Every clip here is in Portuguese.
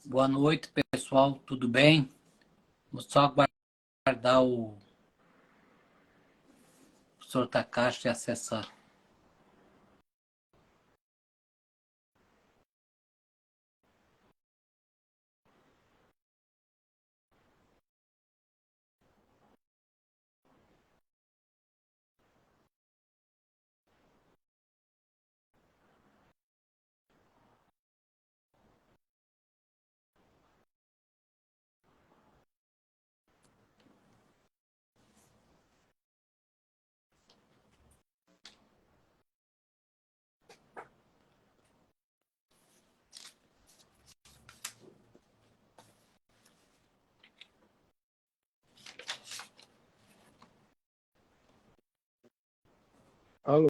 Boa noite, pessoal. Tudo bem? Vou só aguardar o professor Takashi acessar. Alô,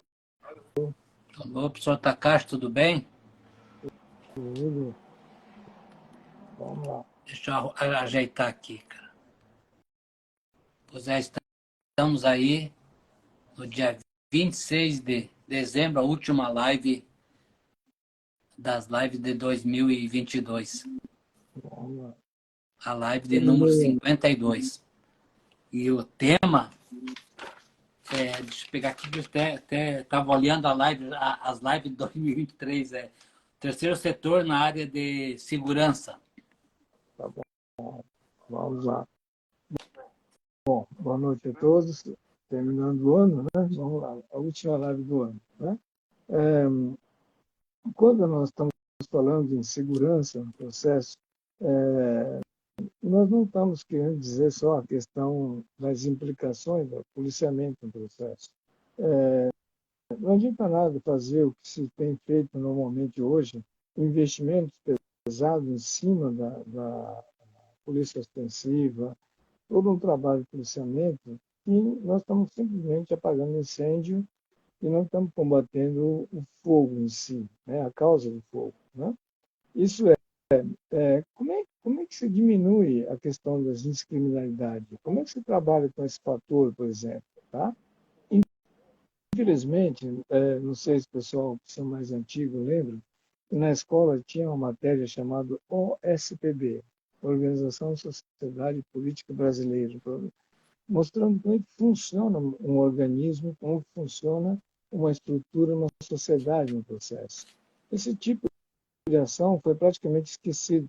Alô, professor Takashi, tudo bem? tudo. Vamos lá. Deixa eu ajeitar aqui, cara. Pois é, estamos aí no dia 26 de dezembro, a última live das lives de 2022. Vamos lá. A live de Seu número número 52. E o tema deixa eu pegar aqui, que eu até estava olhando as lives de 2023, terceiro setor na área de segurança. tá bom. Vamos lá. Bom, boa noite a todos. Terminando o ano, né? Vamos lá. A última live do ano, né? É, quando nós estamos falando em segurança no processo, nós não estamos querendo dizer só a questão das implicações do policiamento no processo. Não adianta nada fazer o que se tem feito normalmente hoje, investimentos pesados em cima da polícia ostensiva, todo um trabalho de policiamento, e nós estamos simplesmente apagando incêndio e não estamos combatendo o fogo em si, né, a causa do fogo. Né? Isso como é que se diminui a questão das indiscriminalidade? Como é que se trabalha com esse fator, por exemplo? Tá? Infelizmente, não sei se o pessoal que são mais antigos lembram, na escola tinha uma matéria chamada OSPB, Organização Sociedade Política Brasileira, mostrando como é que funciona um organismo, como funciona uma estrutura, uma sociedade no processo. Esse tipo de ação foi praticamente esquecido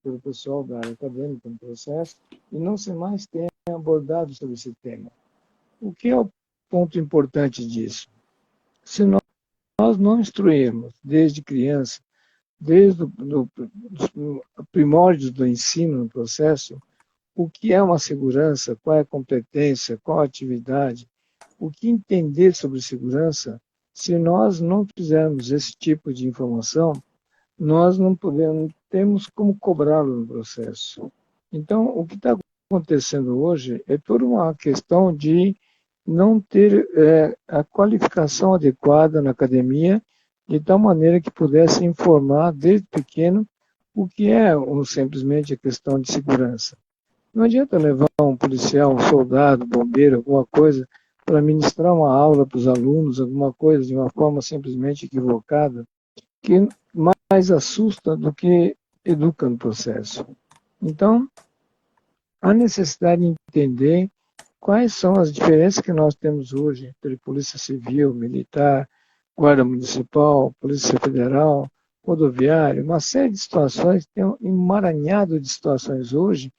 pelo pessoal da área acadêmica no processo e não se mais tem abordado sobre esse tema. O que é o ponto importante disso? Se nós não instruirmos desde criança, desde os primórdios do ensino no processo, o que é uma segurança, qual é a competência, qual a atividade, o que entender sobre segurança, se nós não fizermos esse tipo de informação, nós não podemos, temos como cobrá-lo no processo. Então, o que está acontecendo hoje é toda uma questão de não ter a qualificação adequada na academia, de tal maneira que pudesse informar desde pequeno o que é simplesmente a questão de segurança. Não adianta levar um policial, um soldado, um bombeiro, alguma coisa, para ministrar uma aula para os alunos, alguma coisa de uma forma simplesmente equivocada, que mais assusta do que educa no processo. Então, há necessidade de entender quais são as diferenças que nós temos hoje entre Polícia Civil, Militar, Guarda Municipal, Polícia Federal, Rodoviária, uma série de situações, tem um emaranhado de situações hoje,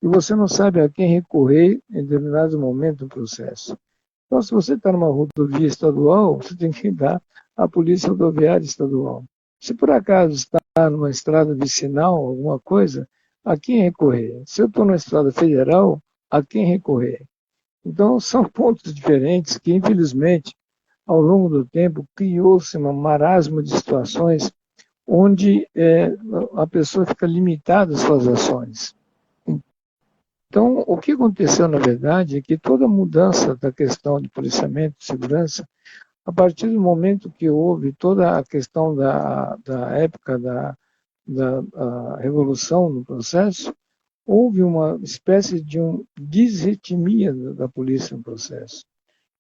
e você não sabe a quem recorrer em determinados momentos do processo. Então, se você está numa rodovia estadual, você tem que dar à Polícia Rodoviária Estadual. Se por acaso está numa estrada vicinal, alguma coisa, a quem recorrer? Se eu estou numa estrada federal, a quem recorrer? Então, são pontos diferentes que, infelizmente, ao longo do tempo, criou-se uma marasma de situações onde a pessoa fica limitada às suas ações. Então, o que aconteceu, na verdade, é que toda mudança da questão de policiamento e segurança, a partir do momento que houve toda a questão da época da revolução no processo, houve uma espécie de desritmia da polícia no processo.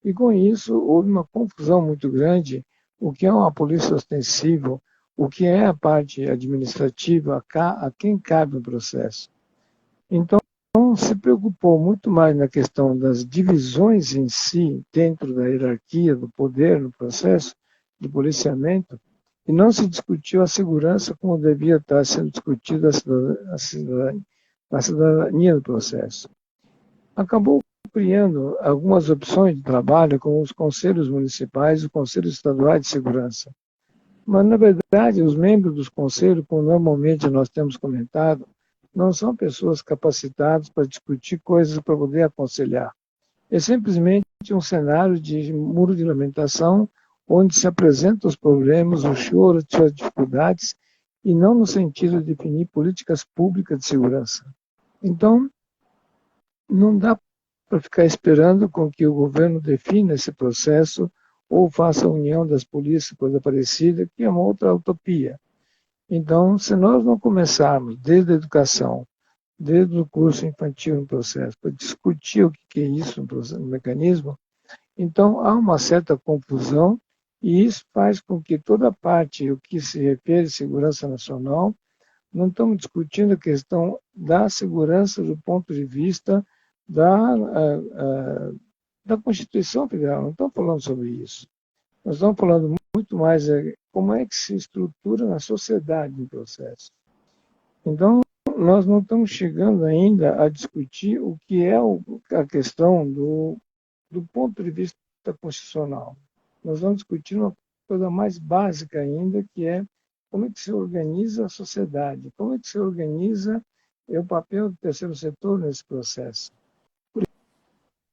E com isso houve uma confusão muito grande, o que é uma polícia ostensiva, o que é a parte administrativa, a quem cabe o processo. Então, se preocupou muito mais na questão das divisões em si, dentro da hierarquia do poder no processo de policiamento, e não se discutiu a segurança como devia estar sendo discutida a cidadania do processo. Acabou criando algumas opções de trabalho, como os conselhos municipais e os conselhos estaduais de segurança. Mas, na verdade, os membros dos conselhos, como normalmente nós temos comentado, não são pessoas capacitadas para discutir coisas para poder aconselhar. É simplesmente um cenário de muro de lamentação, onde se apresentam os problemas, o choro, as suas dificuldades, e não no sentido de definir políticas públicas de segurança. Então, não dá para ficar esperando com que o governo defina esse processo ou faça a união das polícias, coisa parecida, que é uma outra utopia. Então, se nós não começarmos desde a educação, desde o curso infantil no processo, para discutir o que é isso no mecanismo, então há uma certa confusão e isso faz com que toda a parte, o que se refere à segurança nacional, não estamos discutindo a questão da segurança do ponto de vista da Constituição Federal, não estamos falando sobre isso. Nós estamos falando muito mais como é que se estrutura na sociedade o processo. Então, nós não estamos chegando ainda a discutir o que é a questão do ponto de vista constitucional. Nós vamos discutir uma coisa mais básica ainda, que é como é que se organiza a sociedade, como é que se organiza o papel do terceiro setor nesse processo. Por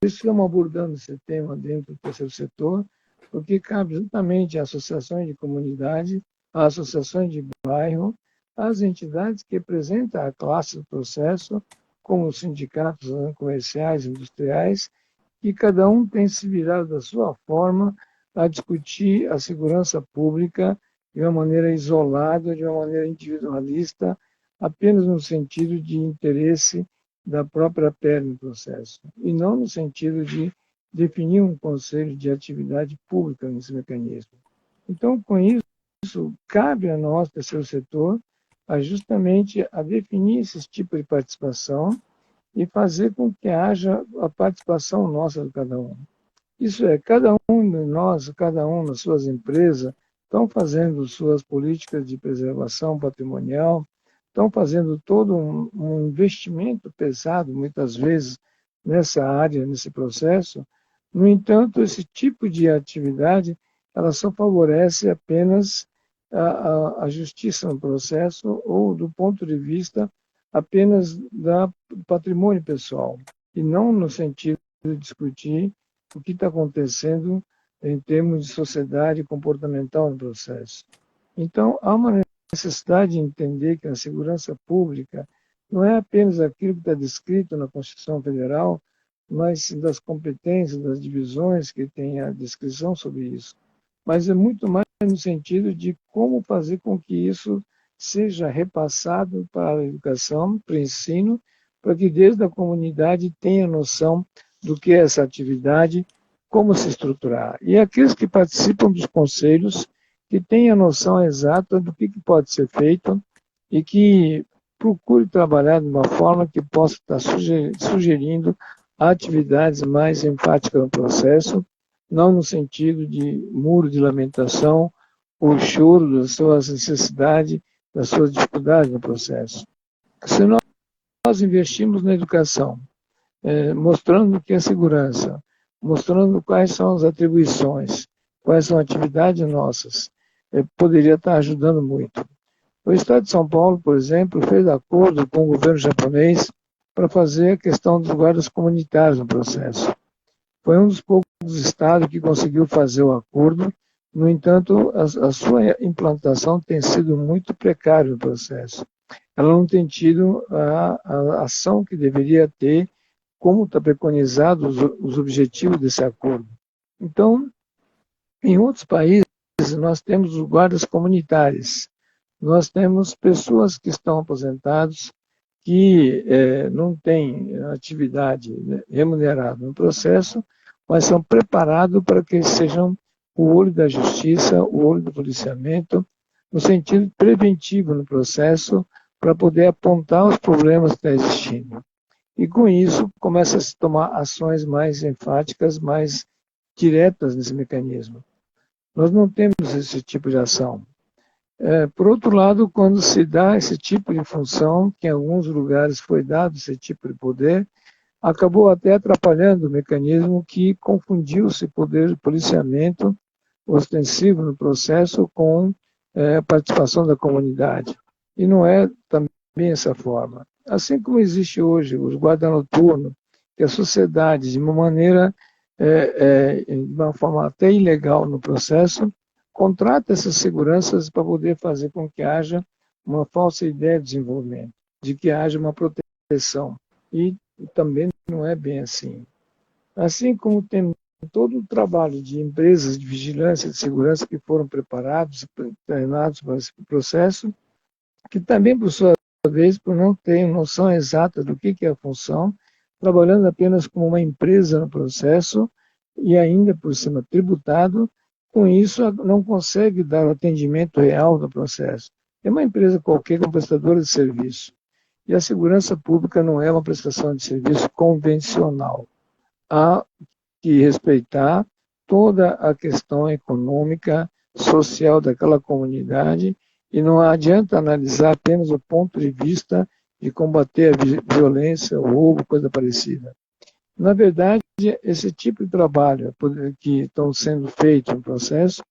isso estamos abordando esse tema dentro do terceiro setor, porque cabe justamente às associações de comunidade, às associações de bairro, às entidades que representam a classe do processo, como os sindicatos comerciais, industriais, que cada um tem se virado da sua forma a discutir a segurança pública de uma maneira isolada, de uma maneira individualista, apenas no sentido de interesse da própria pele no processo, e não no sentido de definir um conselho de atividade pública nesse mecanismo. Então, com isso, cabe a nós, terceiro setor, justamente a definir esse tipo de participação e fazer com que haja a participação nossa de cada um. Isso é, cada um de nós, cada um nas suas empresas, estão fazendo suas políticas de preservação patrimonial, estão fazendo todo um investimento pesado, muitas vezes, nessa área, nesse processo. No entanto, esse tipo de atividade, ela só favorece apenas a justiça no processo ou do ponto de vista apenas do patrimônio pessoal, e não no sentido de discutir o que está acontecendo em termos de sociedade comportamental no processo. Então, há uma necessidade de entender que a segurança pública não é apenas aquilo que está descrito na Constituição Federal, mas das competências, das divisões que tem a descrição sobre isso. Mas é muito mais no sentido de como fazer com que isso seja repassado para a educação, para o ensino, para que desde a comunidade tenha noção do que é essa atividade, como se estruturar. E aqueles que participam dos conselhos, que tenham noção exata do que pode ser feito e que procure trabalhar de uma forma que possa estar sugerindo atividades mais enfáticas no processo, não no sentido de muro de lamentação ou choro das suas necessidades, das suas dificuldades no processo. Se nós investimos na educação, mostrando o que é segurança, mostrando quais são as atribuições, quais são as atividades nossas, poderia estar ajudando muito. O Estado de São Paulo, por exemplo, fez acordo com o governo japonês para fazer a questão dos guardas comunitários no processo. Foi um dos poucos estados que conseguiu fazer o acordo, no entanto, a sua implantação tem sido muito precária no processo. Ela não tem tido a ação que deveria ter, como está preconizado os objetivos desse acordo. Então, em outros países, nós temos os guardas comunitários, nós temos pessoas que estão aposentadas, que não têm atividade remunerada no processo, mas são preparados para que sejam o olho da justiça, o olho do policiamento, no sentido preventivo no processo, para poder apontar os problemas que estão existindo. E com isso, começa a se tomar ações mais enfáticas, mais diretas nesse mecanismo. Nós não temos esse tipo de ação. Por outro lado, quando se dá esse tipo de função, que em alguns lugares foi dado esse tipo de poder, acabou até atrapalhando o mecanismo que confundiu esse poder de policiamento ostensivo no processo com a participação da comunidade. E não é também essa forma. Assim como existe hoje os guarda noturno, que a sociedade, de uma maneira, de uma forma até ilegal no processo, contrata essas seguranças para poder fazer com que haja uma falsa ideia de desenvolvimento, de que haja uma proteção. E também não é bem assim. Assim como tem todo o trabalho de empresas de vigilância e de segurança que foram preparados, treinados para esse processo, que também, por sua vez, por não ter noção exata do que é a função, trabalhando apenas como uma empresa no processo e ainda por cima tributado, com isso não consegue dar o atendimento real do processo. É uma empresa qualquer como prestadora de serviço. E a segurança pública não é uma prestação de serviço convencional. Há que respeitar toda a questão econômica, social daquela comunidade e não adianta analisar apenas o ponto de vista de combater a violência, o roubo, coisa parecida. Na verdade, esse tipo de trabalho que estão sendo feitos no processo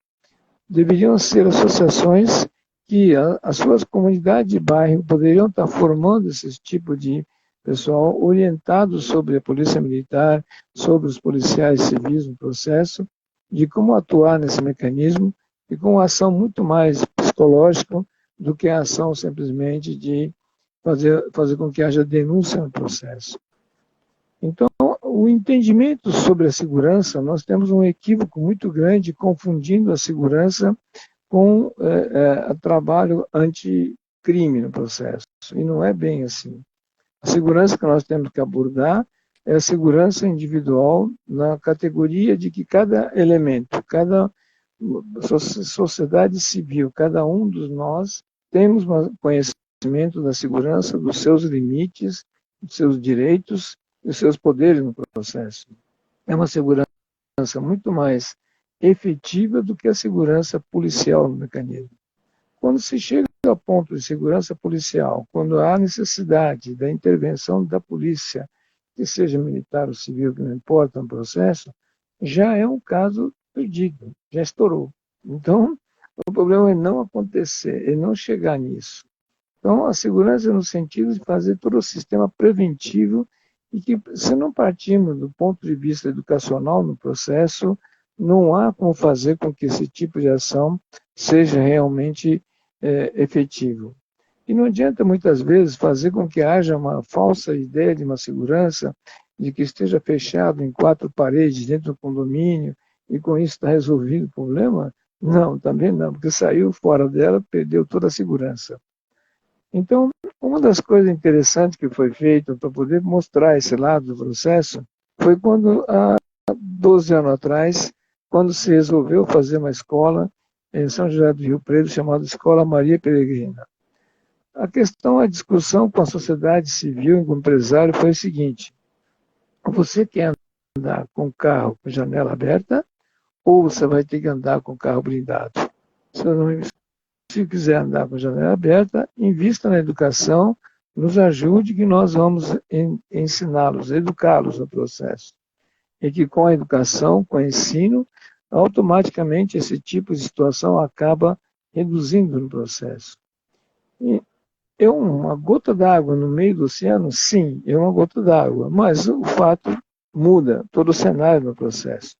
deveriam ser associações que as suas comunidades de bairro poderiam estar formando esse tipo de pessoal orientado sobre a polícia militar, sobre os policiais civis no processo, de como atuar nesse mecanismo e com uma ação muito mais psicológica do que a ação simplesmente de fazer com que haja denúncia no processo. Então, o entendimento sobre a segurança, nós temos um equívoco muito grande confundindo a segurança com trabalho anticrime no processo. E não é bem assim. A segurança que nós temos que abordar é a segurança individual na categoria de que cada elemento, cada sociedade civil, cada um dos nós, temos um conhecimento da segurança, dos seus limites, dos seus direitos e dos seus poderes no processo. É uma segurança muito mais efetiva do que a segurança policial no mecanismo. Quando se chega ao ponto de segurança policial, quando há necessidade da intervenção da polícia, que seja militar ou civil, que não importa no processo, já é um caso perdido, já estourou. Então, o problema é não acontecer, é não chegar nisso. Então, a segurança no sentido de fazer todo o sistema preventivo e que, se não partirmos do ponto de vista educacional no processo, não há como fazer com que esse tipo de ação seja realmente efetivo. E não adianta muitas vezes fazer com que haja uma falsa ideia de uma segurança, de que esteja fechado em 4 paredes dentro do condomínio e com isso está resolvido o problema. Não, também não, porque saiu fora dela, perdeu toda a segurança. Então, uma das coisas interessantes que foi feita para poder mostrar esse lado do processo foi quando, há 12 anos atrás, quando se resolveu fazer uma escola em São José do Rio Preto chamada Escola Maria Peregrina. A questão, a discussão com a sociedade civil e com o empresário foi o seguinte: você quer andar com carro com janela aberta ou você vai ter que andar com carro blindado? Se quiser andar com janela aberta, invista na educação, nos ajude que nós vamos ensiná-los, educá-los no processo. E que com a educação, com o ensino, automaticamente esse tipo de situação acaba reduzindo no processo. E é uma gota d'água no meio do oceano? Sim, é uma gota d'água, mas o fato muda todo o cenário no processo.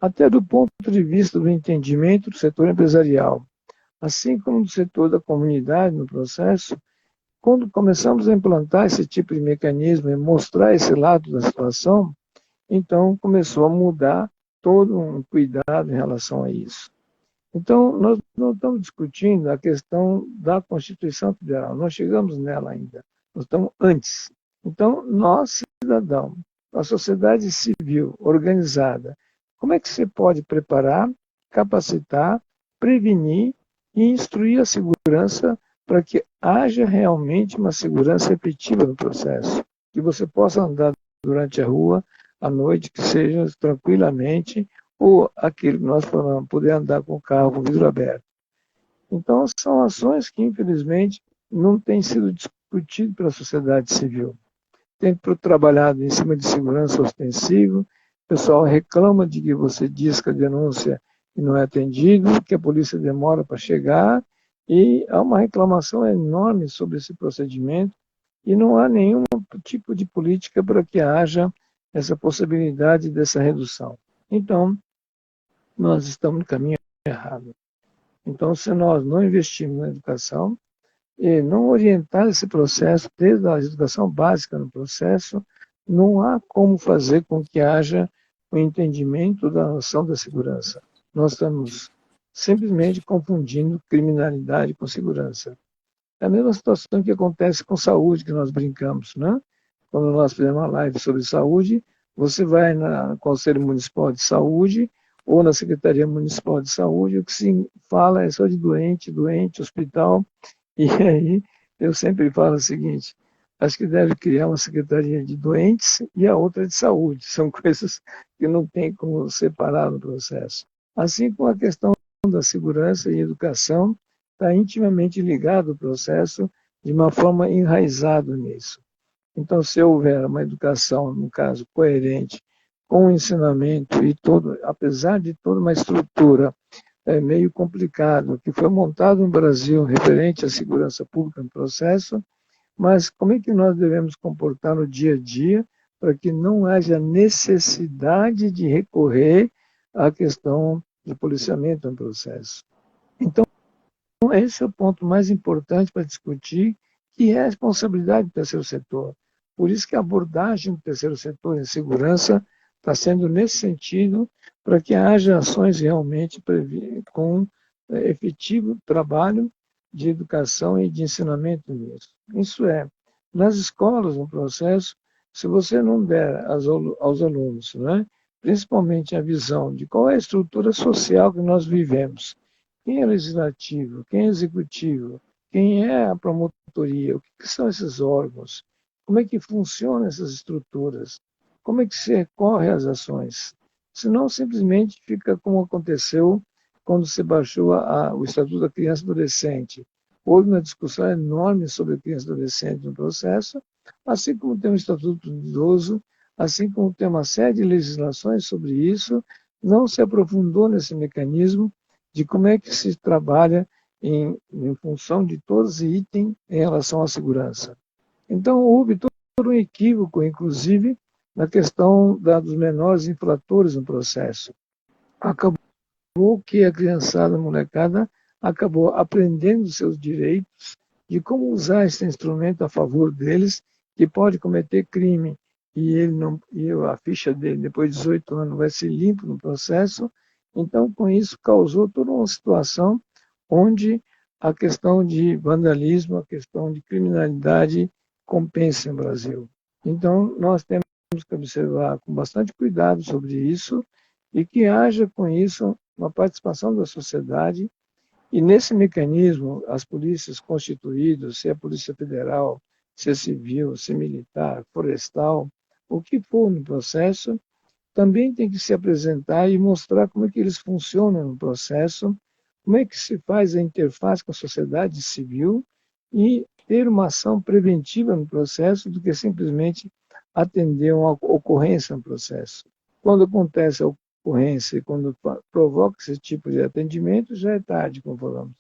Até do ponto de vista do entendimento do setor empresarial, assim como do setor da comunidade no processo, quando começamos a implantar esse tipo de mecanismo e mostrar esse lado da situação, então começou a mudar todo um cuidado em relação a isso. Então, nós não estamos discutindo a questão da Constituição Federal, não chegamos nela ainda, nós estamos antes. Então, nós, cidadãos, a sociedade civil organizada, como é que você pode preparar, capacitar, prevenir e instruir a segurança para que haja realmente uma segurança efetiva no processo, que você possa andar durante a rua à noite, que seja tranquilamente, ou aquilo que nós falamos, poder andar com o carro com o vidro aberto. Então, são ações que, infelizmente, não têm sido discutidas pela sociedade civil. Tem trabalhado em cima de segurança ostensiva, o pessoal reclama de que você diz que a denúncia e não é atendido, que a polícia demora para chegar, e há uma reclamação enorme sobre esse procedimento, e não há nenhum tipo de política para que haja essa possibilidade dessa redução. Então, nós estamos no caminho errado. Então, se nós não investirmos na educação e não orientar esse processo, desde a educação básica no processo, não há como fazer com que haja o entendimento da noção da segurança. Nós estamos simplesmente confundindo criminalidade com segurança. É a mesma situação que acontece com saúde, que nós brincamos, né? Quando nós fizemos uma live sobre saúde, você vai no Conselho Municipal de Saúde ou na Secretaria Municipal de Saúde, o que se fala é só de doente, hospital, e aí eu sempre falo o seguinte, acho que deve criar uma Secretaria de Doentes e a outra de Saúde, são coisas que não tem como separar no processo. Assim como a questão da segurança e educação, está intimamente ligado ao processo de uma forma enraizada nisso. Então, se houver uma educação, no caso, coerente, com o ensinamento e todo, apesar de toda uma estrutura meio complicada que foi montada no Brasil referente à segurança pública no processo, mas como é que nós devemos comportar no dia a dia para que não haja necessidade de recorrer à questão de policiamento no processo? Então, esse é o ponto mais importante para discutir, que é a responsabilidade do terceiro setor. Por isso que a abordagem do terceiro setor em segurança está sendo nesse sentido, para que haja ações realmente com efetivo trabalho de educação e de ensinamento nisso. Isso é, nas escolas, no processo, se você não der aos alunos, né, principalmente a visão de qual é a estrutura social que nós vivemos, quem é legislativo, quem é executivo, quem é a promotoria, o que são esses órgãos, como é que funcionam essas estruturas, como é que se recorre às ações. Senão, simplesmente fica como aconteceu quando se baixou o Estatuto da Criança e do Adolescente. Houve uma discussão enorme sobre a criança e adolescente no processo, assim como tem o Estatuto do Idoso, assim como tem uma série de legislações sobre isso, não se aprofundou nesse mecanismo de como é que se trabalha em função de todos os itens em relação à segurança. Então, houve todo um equívoco, inclusive, na questão dos menores infratores no processo. Acabou que a criançada, a molecada, acabou aprendendo seus direitos, de como usar esse instrumento a favor deles, que pode cometer crime e ele não, e a ficha dele, depois de 18 anos, vai ser limpo no processo. Então, com isso, causou toda uma situação onde a questão de vandalismo, a questão de criminalidade compensa no Brasil. Então, nós temos que observar com bastante cuidado sobre isso e que haja com isso uma participação da sociedade. E nesse mecanismo, as polícias constituídas, se é Polícia Federal, se é civil, se é militar, florestal, o que for no processo, também tem que se apresentar e mostrar como é que eles funcionam no processo, como é que se faz a interface com a sociedade civil e ter uma ação preventiva no processo do que simplesmente atender uma ocorrência no processo. Quando acontece a ocorrência e quando provoca esse tipo de atendimento, já é tarde, como falamos.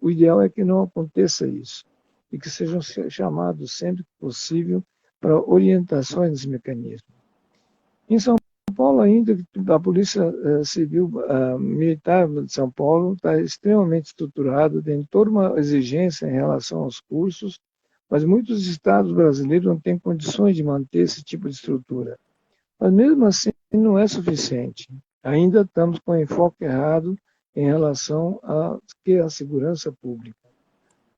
O ideal é que não aconteça isso e que sejam chamados sempre que possível para orientações nesse mecanismo. Em São Paulo ainda, a Polícia Civil Militar de São Paulo está extremamente estruturada, tem toda uma exigência em relação aos cursos, mas muitos estados brasileiros não têm condições de manter esse tipo de estrutura. Mas mesmo assim não é suficiente. Ainda estamos com enfoque errado em relação à segurança pública.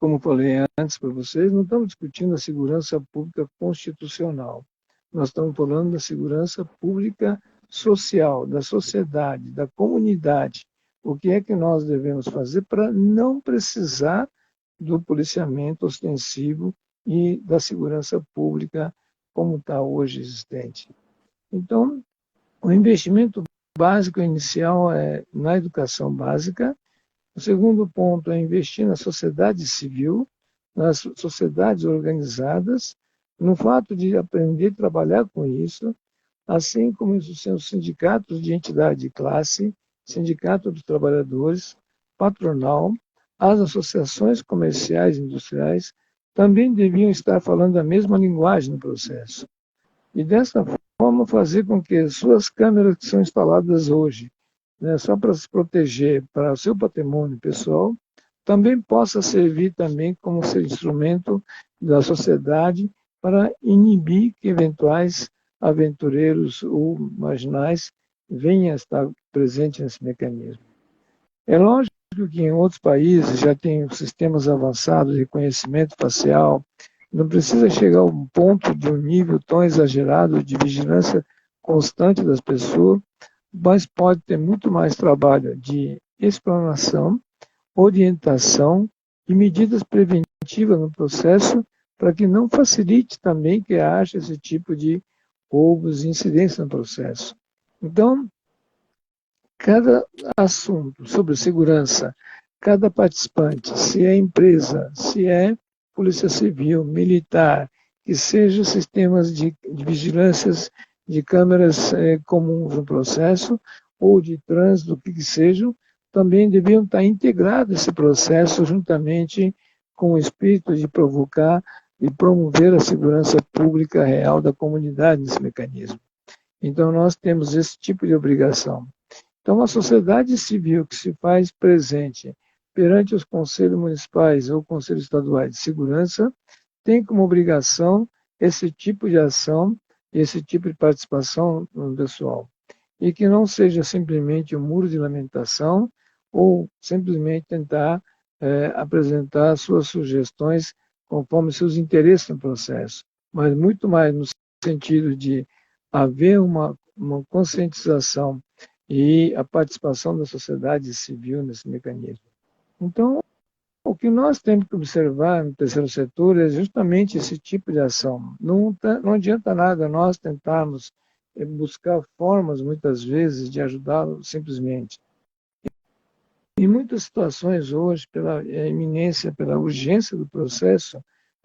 Como falei antes para vocês, não estamos discutindo a segurança pública constitucional. Nós estamos falando da segurança pública social, da sociedade, da comunidade, o que é que nós devemos fazer para não precisar do policiamento ostensivo e da segurança pública como está hoje existente. Então, o investimento básico inicial é na educação básica. O segundo ponto é investir na sociedade civil, nas sociedades organizadas, no fato de aprender a trabalhar com isso, assim como os sindicatos de entidade de classe, sindicato dos trabalhadores, patronal, as associações comerciais e industriais também deviam estar falando a mesma linguagem no processo. E dessa forma fazer com que suas câmeras que são instaladas hoje, né, só para se proteger para o seu patrimônio pessoal, também possa servir também como ser instrumento da sociedade para inibir que eventuais aventureiros ou marginais venham a estar presentes nesse mecanismo. É lógico que em outros países já tem sistemas avançados de reconhecimento facial, não precisa chegar a um ponto de um nível tão exagerado de vigilância constante das pessoas, mas pode ter muito mais trabalho de explanação, orientação e medidas preventivas no processo para que não facilite também que haja esse tipo de roubos e incidências no processo. Então, cada assunto sobre segurança, cada participante, se é empresa, se é polícia civil, militar, que sejam sistemas de vigilâncias de câmeras comuns no processo, ou de trânsito, o que sejam, também deviam estar integrados esse processo juntamente com o espírito de provocar e promover a segurança pública real da comunidade nesse mecanismo. Então, nós temos esse tipo de obrigação. Então, a sociedade civil que se faz presente perante os conselhos municipais ou conselhos estaduais de segurança tem como obrigação esse tipo de ação, esse tipo de participação no pessoal. E que não seja simplesmente um muro de lamentação ou simplesmente tentar apresentar suas sugestões conforme seus interesses no processo, mas muito mais no sentido de haver uma conscientização e a participação da sociedade civil nesse mecanismo. Então, o que nós temos que observar no terceiro setor é justamente esse tipo de ação. Não adianta nada nós tentarmos buscar formas, muitas vezes, de ajudá-lo simplesmente. Em muitas situações hoje, pela iminência, pela urgência do processo,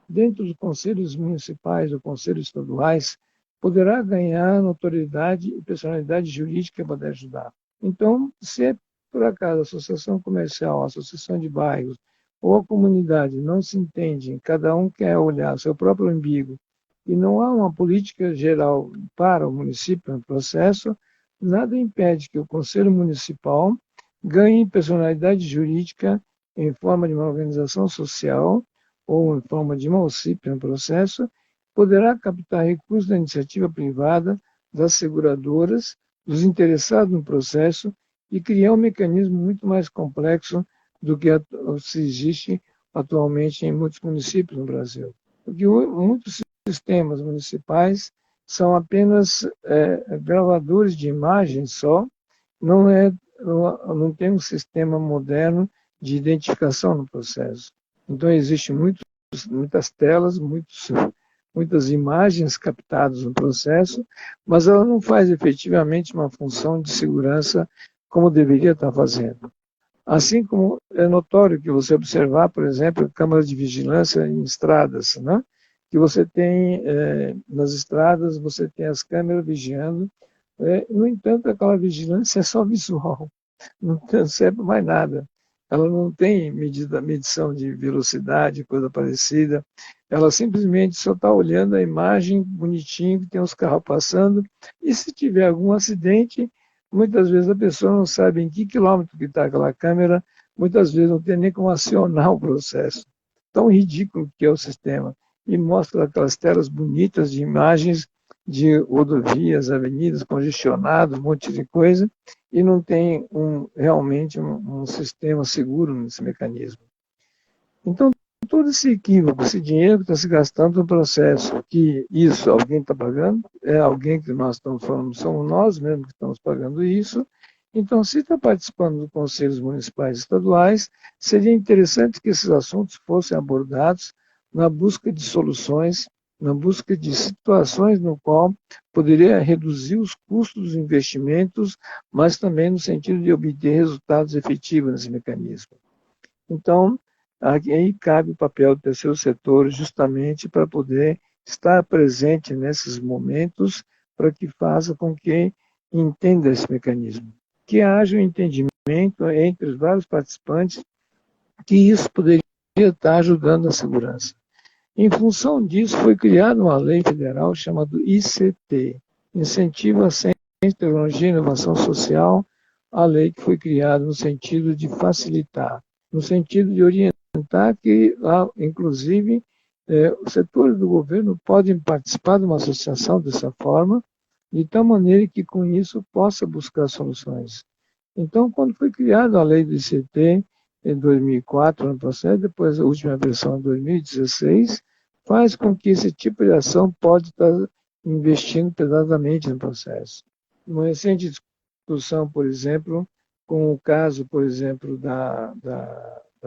dentro dos conselhos municipais ou conselhos estaduais, poderá ganhar notoriedade e personalidade jurídica para ajudar. Então, se é por acaso a associação comercial, a associação de bairros ou a comunidade não se entendem, cada um quer olhar seu próprio umbigo e não há uma política geral para o município no processo, nada impede que o Conselho Municipal ganhe personalidade jurídica em forma de uma organização social ou em forma de uma OCIP no processo, poderá captar recursos da iniciativa privada, das seguradoras, dos interessados no processo e criar um mecanismo muito mais complexo do que se existe atualmente em muitos municípios no Brasil. Porque muitos sistemas municipais são apenas gravadores de imagem só, não tem um sistema moderno de identificação no processo. Então, existem muitas telas, muitas imagens captadas no processo, mas ela não faz efetivamente uma função de segurança como deveria estar fazendo. Assim como é notório que você observar, por exemplo, câmeras de vigilância em estradas, né? Que você tem, nas estradas, você tem as câmeras vigiando, no entanto, aquela vigilância é só visual, não serve mais nada. Ela não tem medição de velocidade, coisa parecida. Ela simplesmente só está olhando a imagem bonitinho, que tem os carros passando, e se tiver algum acidente, muitas vezes a pessoa não sabe em que quilômetro que está aquela câmera, muitas vezes não tem nem como acionar o processo. Tão ridículo que é o sistema. E mostra aquelas telas bonitas de imagens de rodovias, avenidas congestionadas, um monte de coisa, e não tem realmente um sistema seguro nesse mecanismo. Então, todo esse equívoco, esse dinheiro que está se gastando no processo, que isso alguém está pagando, é alguém que nós estamos falando, somos nós mesmos que estamos pagando isso, Então, se está participando dos conselhos municipais e estaduais, seria interessante que esses assuntos fossem abordados na busca de soluções, na busca de situações no qual poderia reduzir os custos dos investimentos, mas também no sentido de obter resultados efetivos nesse mecanismo. Então, aí cabe o papel do terceiro setor justamente para poder estar presente nesses momentos, para que faça com que entenda esse mecanismo. Que haja um entendimento entre os vários participantes que isso poderia estar ajudando a segurança. Em função disso, foi criada uma lei federal chamada ICT, Incentivo à Ciência, Tecnologia e Inovação Social, a lei que foi criada no sentido de facilitar, no sentido de orientar que, inclusive, os setores do governo podem participar de uma associação dessa forma, de tal maneira que com isso possa buscar soluções. Então, quando foi criada a lei do ICT, em 2004, no processo, depois a última versão em 2016, faz com que esse tipo de ação pode estar investindo pesadamente no processo. Uma recente discussão, por exemplo, com o caso, por exemplo, da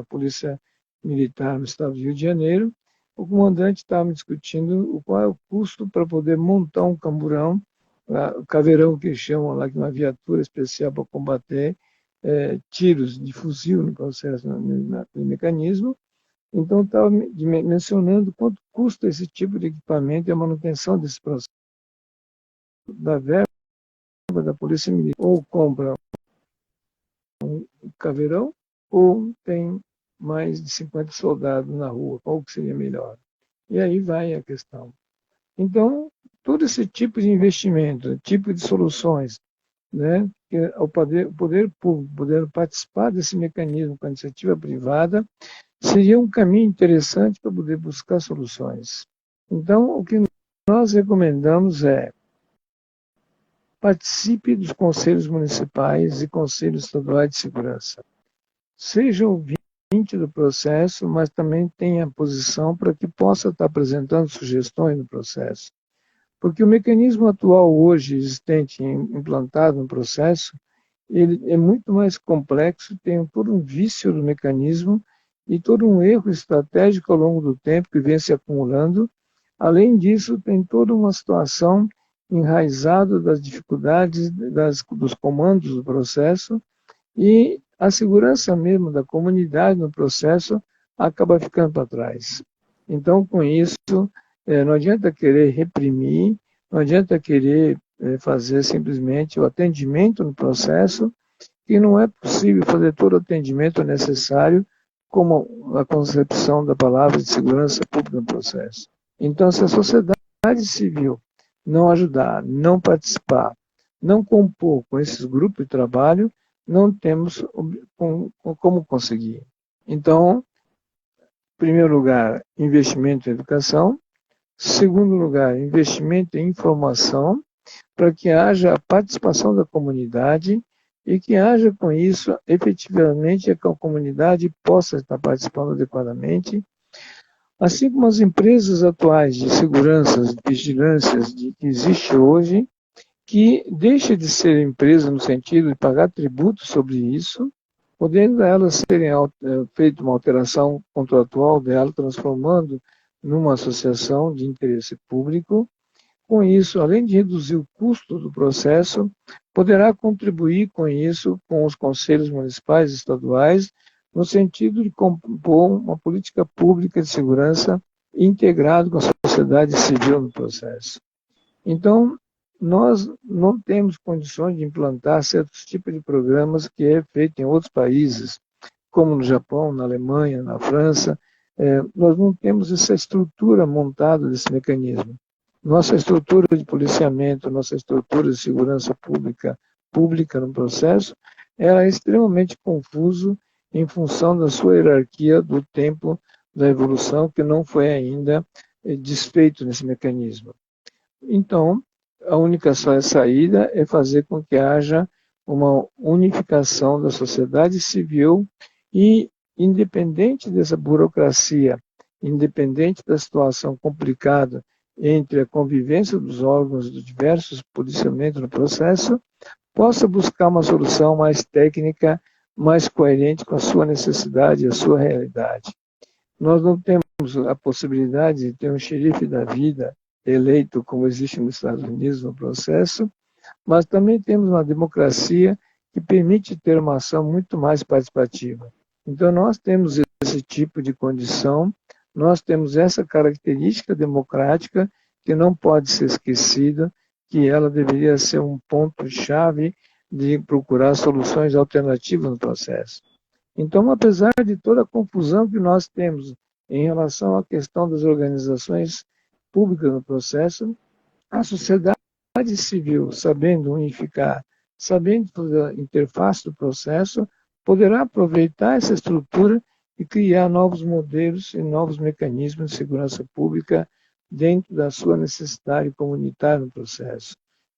Polícia Militar no estado do Rio de Janeiro, o comandante estava discutindo qual é o custo para poder montar um camburão, o caveirão que chamam lá, que é uma viatura especial para combater tiros de fuzil no processo, no mecanismo. Então, estava mencionando quanto custa esse tipo de equipamento e a manutenção desse processo. Da verba da Polícia Militar, ou compra um caveirão, ou tem mais de 50 soldados na rua, qual que seria melhor? E aí vai a questão. Então, todo esse tipo de investimento, tipo de soluções, né, que o poder público poder participar desse mecanismo com a iniciativa privada, seria um caminho interessante para poder buscar soluções. Então, o que nós recomendamos é participe dos conselhos municipais e conselhos estaduais de segurança. Seja ouvinte do processo, mas também tenha posição para que possa estar apresentando sugestões no processo. Porque o mecanismo atual hoje existente, implantado no processo, ele é muito mais complexo, tem todo um vício do mecanismo e todo um erro estratégico ao longo do tempo que vem se acumulando. Além disso, tem toda uma situação enraizada das dificuldades dos comandos do processo e a segurança mesmo da comunidade no processo acaba ficando para trás. Então, com isso, não adianta querer reprimir, não adianta querer fazer simplesmente o atendimento no processo, que não é possível fazer todo o atendimento necessário como a concepção da palavra de segurança pública no processo. Então, se a sociedade civil não ajudar, não participar, não compor com esses grupos de trabalho, não temos como conseguir. Então, em primeiro lugar, investimento em educação. Segundo lugar, investimento em informação, para que haja a participação da comunidade e que haja com isso, efetivamente, que a comunidade possa estar participando adequadamente, assim como as empresas atuais de segurança, de vigilâncias que existe hoje, que deixa de ser empresa no sentido de pagar tributo sobre isso, podendo elas serem feita uma alteração contratual dela, transformando numa associação de interesse público. Com isso, além de reduzir o custo do processo, poderá contribuir com isso com os conselhos municipais e estaduais, no sentido de compor uma política pública de segurança integrada com a sociedade civil no processo. Então, nós não temos condições de implantar certos tipos de programas que é feito em outros países, como no Japão, na Alemanha, na França. Nós não temos essa estrutura montada desse mecanismo. Nossa estrutura de policiamento, nossa estrutura de segurança pública no processo, ela é extremamente confuso em função da sua hierarquia do tempo da evolução, que não foi ainda desfeito nesse mecanismo. Então, a única saída é fazer com que haja uma unificação da sociedade civil e, independente dessa burocracia, independente da situação complicada entre a convivência dos órgãos dos diversos policiamentos no processo, possa buscar uma solução mais técnica, mais coerente com a sua necessidade e a sua realidade. Nós não temos a possibilidade de ter um xerife da vida eleito, como existe nos Estados Unidos no processo, mas também temos uma democracia que permite ter uma ação muito mais participativa. Então, nós temos esse tipo de condição, nós temos essa característica democrática que não pode ser esquecida, que ela deveria ser um ponto-chave de procurar soluções alternativas no processo. Então, apesar de toda a confusão que nós temos em relação à questão das organizações públicas no processo, a sociedade civil, sabendo unificar, sabendo fazer a interface do processo, poderá aproveitar essa estrutura e criar novos modelos e novos mecanismos de segurança pública dentro da sua necessidade comunitária no processo.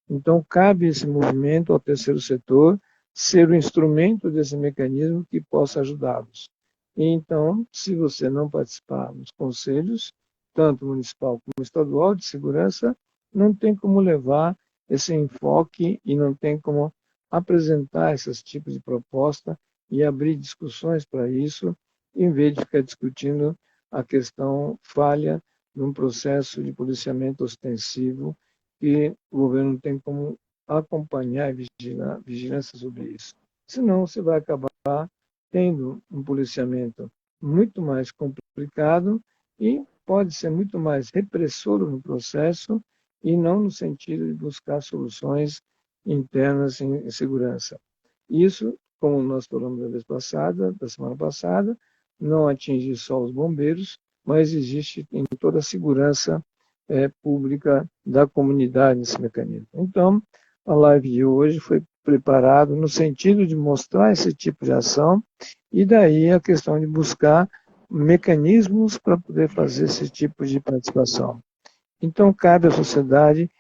Então, cabe esse movimento ao terceiro setor ser o instrumento desse mecanismo que possa ajudá-los. E então, se você não participar nos conselhos, tanto municipal como estadual de segurança, não tem como levar esse enfoque e não tem como apresentar esses tipos de proposta e abrir discussões para isso, em vez de ficar discutindo a questão falha de um processo de policiamento ostensivo que o governo não tem como acompanhar e vigilar, vigilância sobre isso. Senão, você vai acabar tendo um policiamento muito mais complicado e pode ser muito mais repressor no processo e não no sentido de buscar soluções internas em segurança. Isso, como nós falamos da semana passada, não atinge só os bombeiros, mas existe em toda a segurança pública da comunidade nesse mecanismo. Então, a live de hoje foi preparada no sentido de mostrar esse tipo de ação e daí a questão de buscar mecanismos para poder fazer esse tipo de participação. Então, cabe à sociedade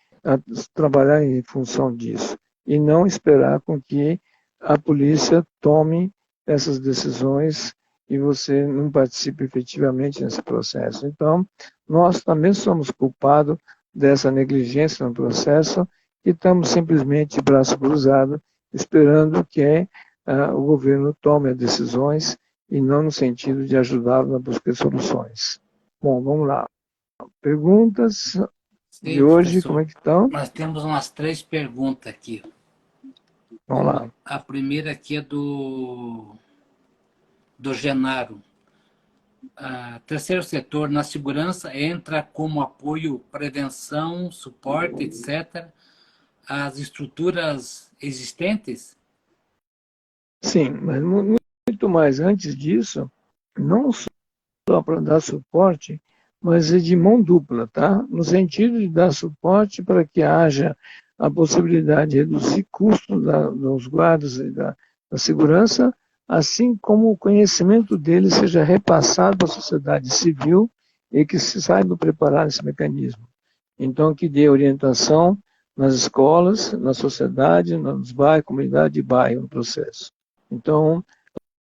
trabalhar em função disso e não esperar com que a polícia tome essas decisões e você não participe efetivamente nesse processo. Então, nós também somos culpados dessa negligência no processo e estamos simplesmente de braço cruzado, esperando que o governo tome as decisões e não no sentido de ajudá-lo na busca de soluções. Bom, vamos lá. Perguntas de Sim, hoje, professor. como é que estão? Nós temos umas 3 perguntas aqui. Vamos lá. A primeira aqui é do Genaro. Terceiro setor, na segurança, entra como apoio, prevenção, suporte, etc., às estruturas existentes? Sim, mas muito mais antes disso, não só para dar suporte, mas é de mão dupla, tá? No sentido de dar suporte para que haja a possibilidade de reduzir custos dos guardas e da segurança, assim como o conhecimento deles seja repassado para a sociedade civil e que se saiba preparar esse mecanismo. Então, que dê orientação nas escolas, na sociedade, nos bairros, comunidade e bairro no processo. Então,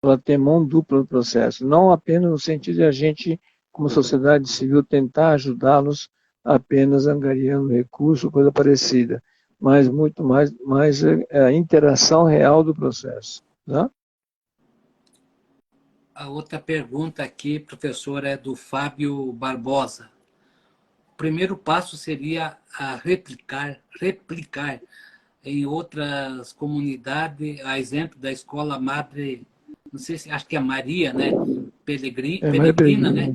ela tem mão dupla no processo, não apenas no sentido de a gente, como sociedade civil, tentar ajudá-los apenas angariando recurso, coisa parecida, mas muito mais a interação real do processo. Tá? A outra pergunta aqui, professor, é do Fábio Barbosa. O primeiro passo seria a replicar em outras comunidades, a exemplo da escola Madre, não sei se, acho que é Maria, né? Peregrina, né?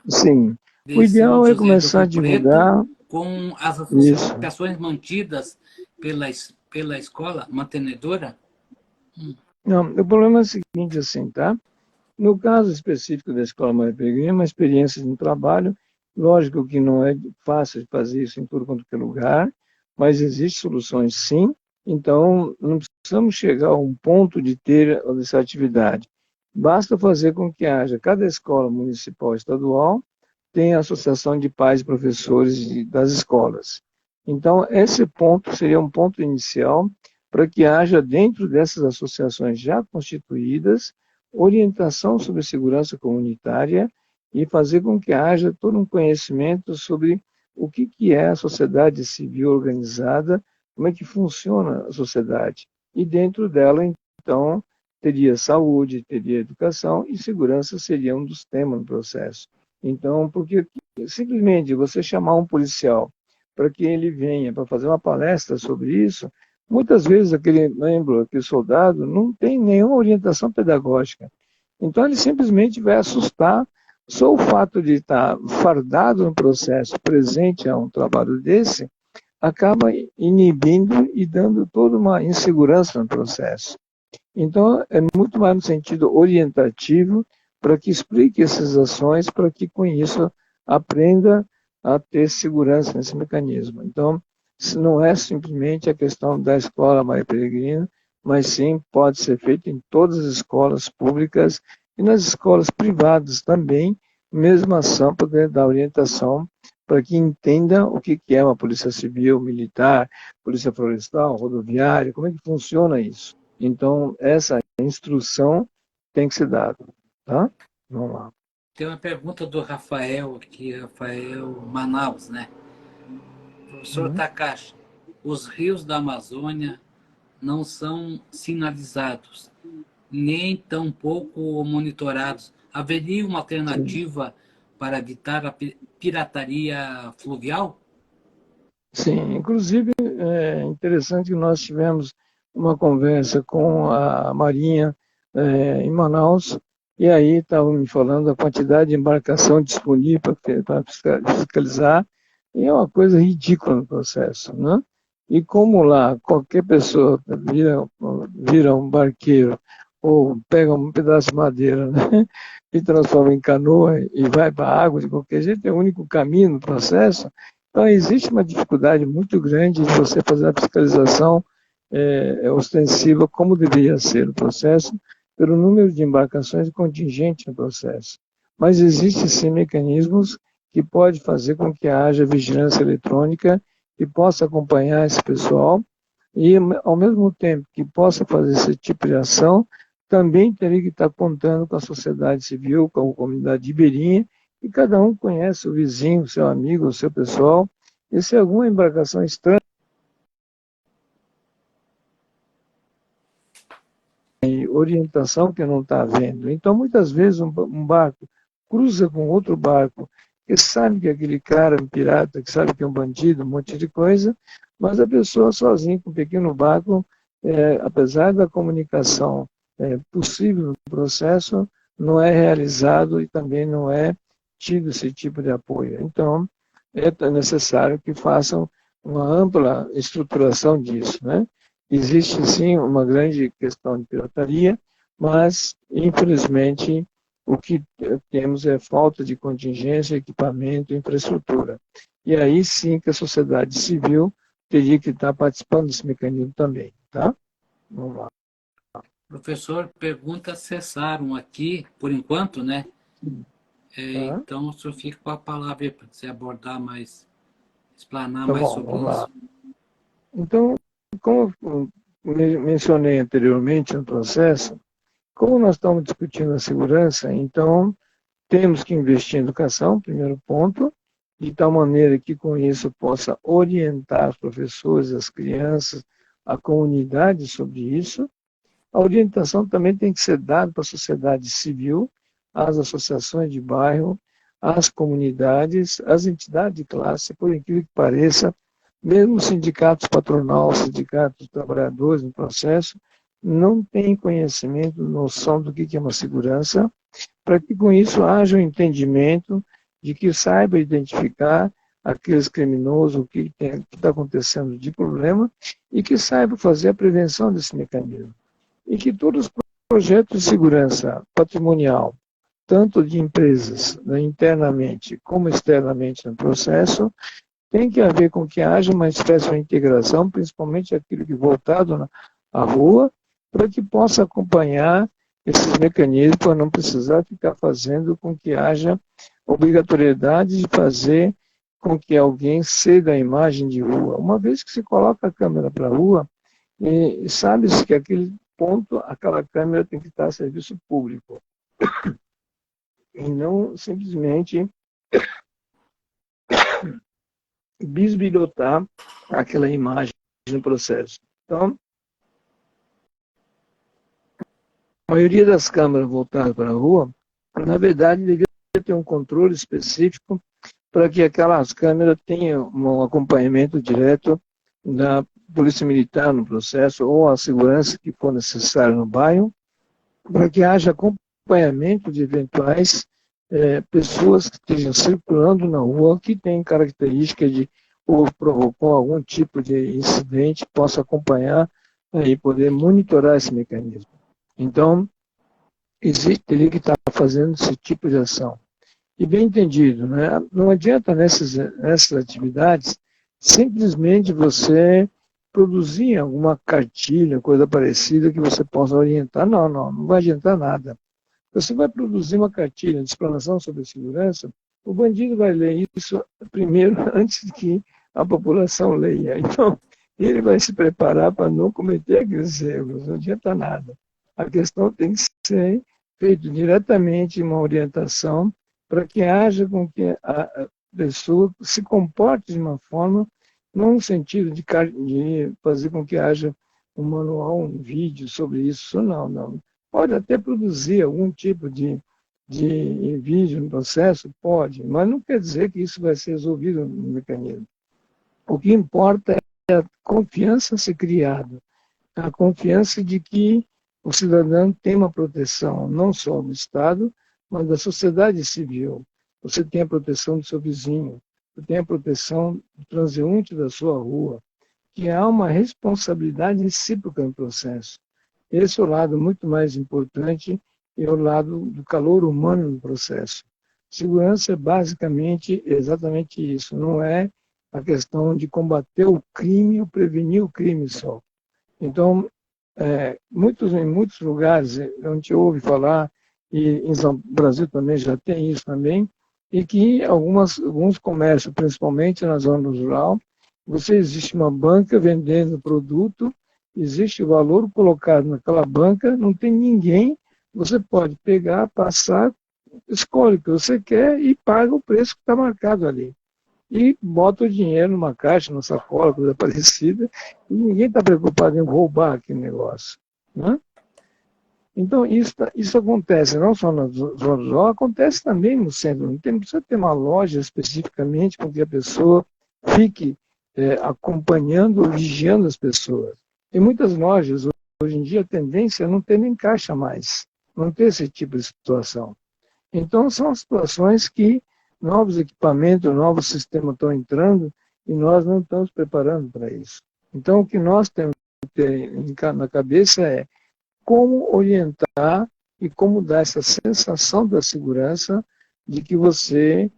Sim. De O São ideal é José do começar a Rio Preto, divulgar com as isso. associações mantidas pela escola mantenedora? Não, o problema é o seguinte, assim, tá? No caso específico da Escola Maria Peregrina, é uma experiência de um trabalho, lógico que não é fácil de fazer isso em tudo quanto é lugar, mas existem soluções sim, então não precisamos chegar a um ponto de ter essa atividade. Basta fazer com que haja, cada escola municipal e estadual tem a associação de pais e professores das escolas. Então, esse ponto seria um ponto inicial para que haja, dentro dessas associações já constituídas, orientação sobre segurança comunitária e fazer com que haja todo um conhecimento sobre o que é a sociedade civil organizada, como é que funciona a sociedade. E dentro dela, então, teria saúde, teria educação e segurança seria um dos temas no processo. Então, porque simplesmente você chamar um policial para que ele venha para fazer uma palestra sobre isso, muitas vezes aquele membro, aquele soldado, não tem nenhuma orientação pedagógica. Então, ele simplesmente vai assustar. Só o fato de estar fardado no processo, presente a um trabalho desse, acaba inibindo e dando toda uma insegurança no processo. Então, é muito mais no sentido orientativo, para que explique essas ações, para que com isso aprenda a ter segurança nesse mecanismo. Então, não é simplesmente a questão da escola Maria Peregrina, mas sim pode ser feito em todas as escolas públicas e nas escolas privadas também, mesma ação para dar orientação para que entenda o que é uma polícia civil, militar, polícia florestal, rodoviária, como é que funciona isso. Então, essa instrução tem que ser dada, tá? Vamos lá. Tem uma pergunta do Rafael aqui, Rafael Manaus, né? Professor Uhum. Takashi, os rios da Amazônia não são sinalizados, nem tampouco monitorados. Haveria uma Sim. alternativa para evitar a pirataria fluvial? Sim, inclusive é interessante que nós tivemos uma conversa com a Marinha em Manaus, e aí estavam me falando da quantidade de embarcação disponível para fiscalizar, e é uma coisa ridícula no processo, né? E como lá qualquer pessoa vira um barqueiro ou pega um pedaço de madeira, né, e transforma em canoa e vai para a água de qualquer jeito, é o único caminho no processo. Então, existe uma dificuldade muito grande de você fazer a fiscalização ostensiva como deveria ser o processo, pelo número de embarcações e contingente no processo. Mas existem sim mecanismos que podem fazer com que haja vigilância eletrônica que possa acompanhar esse pessoal e, ao mesmo tempo que possa fazer esse tipo de ação, também teria que estar contando com a sociedade civil, com a comunidade ribeirinha, e cada um conhece o vizinho, o seu amigo, o seu pessoal, e se alguma embarcação estranha, orientação que não está havendo. Então, muitas vezes, um barco cruza com outro barco, que sabe que aquele cara é um pirata, que sabe que é um bandido, um monte de coisa, mas a pessoa sozinha, com um pequeno barco, apesar da comunicação possível no processo, não é realizado e também não é tido esse tipo de apoio. Então, é necessário que façam uma ampla estruturação disso, né? Existe sim uma grande questão de pirataria, mas infelizmente o que temos é falta de contingência, equipamento, infraestrutura. E aí sim que a sociedade civil teria que estar participando desse mecanismo também, tá? Vamos lá. Professor, perguntas cessaram aqui, por enquanto, né? Tá? Então, o senhor fica com a palavra para você abordar mais, explanar Tá mais bom, sobre vamos lá. isso. Então, como eu mencionei anteriormente no processo, como nós estamos discutindo a segurança, então temos que investir em educação, primeiro ponto, de tal maneira que com isso possa orientar os professores, as crianças, a comunidade sobre isso. A orientação também tem que ser dada para a sociedade civil, às associações de bairro, às comunidades, às entidades de classe, por incrível que pareça, mesmo os sindicatos patronal, sindicatos trabalhadores no processo, não têm conhecimento, noção do que é uma segurança, para que com isso haja um entendimento de que saiba identificar aqueles criminosos, o que está acontecendo de problema, e que saiba fazer a prevenção desse mecanismo. E que todos os projetos de segurança patrimonial, tanto de empresas né, internamente como externamente no processo, tem que haver com que haja uma espécie de integração, principalmente aquilo que é voltado à rua, para que possa acompanhar esses mecanismos, para não precisar ficar fazendo com que haja obrigatoriedade de fazer com que alguém ceda a imagem de rua. Uma vez que se coloca a câmera para a rua, sabe-se que aquele ponto, aquela câmera tem que estar a serviço público, e não simplesmente bisbilhotar aquela imagem no processo. Então, a maioria das câmeras voltadas para a rua, na verdade, devia ter um controle específico para que aquelas câmeras tenham um acompanhamento direto da Polícia Militar no processo ou a segurança que for necessária no bairro, para que haja acompanhamento de eventuais pessoas que estejam circulando na rua que têm característica de ou provocou algum tipo de incidente, possa acompanhar e poder monitorar esse mecanismo. Então, teria que estar fazendo esse tipo de ação. E bem entendido, né? Não adianta nessas atividades simplesmente você produzir alguma cartilha, coisa parecida que você possa orientar. Não vai adiantar nada. Você vai produzir uma cartilha de explanação sobre segurança, o bandido vai ler isso primeiro antes de que a população leia. Então, ele vai se preparar para não cometer aqueles erros, não adianta nada. A questão tem que ser feita diretamente uma orientação para que haja com que a pessoa se comporte de uma forma, não no sentido de fazer com que haja um manual, um vídeo sobre isso, não. Pode até produzir algum tipo de vídeo no processo, pode, mas não quer dizer que isso vai ser resolvido no mecanismo. O que importa é a confiança ser criada, a confiança de que o cidadão tem uma proteção não só do Estado, mas da sociedade civil. Você tem a proteção do seu vizinho, você tem a proteção do transeunte da sua rua, que há uma responsabilidade recíproca no processo. Esse é o lado muito mais importante e é o lado do calor humano no processo. Segurança é basicamente exatamente isso, não é a questão de combater o crime ou prevenir o crime só. Então, em muitos lugares a gente ouve falar, e em São Brasil também já tem isso também, e que alguns comércios, principalmente na zona rural, existe uma banca vendendo produto, existe o valor colocado naquela banca, não tem ninguém, você pode pegar, passar, escolhe o que você quer e paga o preço que está marcado ali. E bota o dinheiro numa caixa, numa sacola, coisa parecida, e ninguém está preocupado em roubar aquele negócio. Né? Então, isso acontece não só na zona rural, acontece também no centro. Não precisa ter uma loja especificamente com que a pessoa fique acompanhando ou vigiando as pessoas. Tem muitas lojas, hoje em dia, a tendência é não ter nem caixa mais, não ter esse tipo de situação. Então, são situações que novos equipamentos, novos sistemas estão entrando e nós não estamos preparando para isso. Então, o que nós temos que ter na cabeça é como orientar e como dar essa sensação da segurança de que você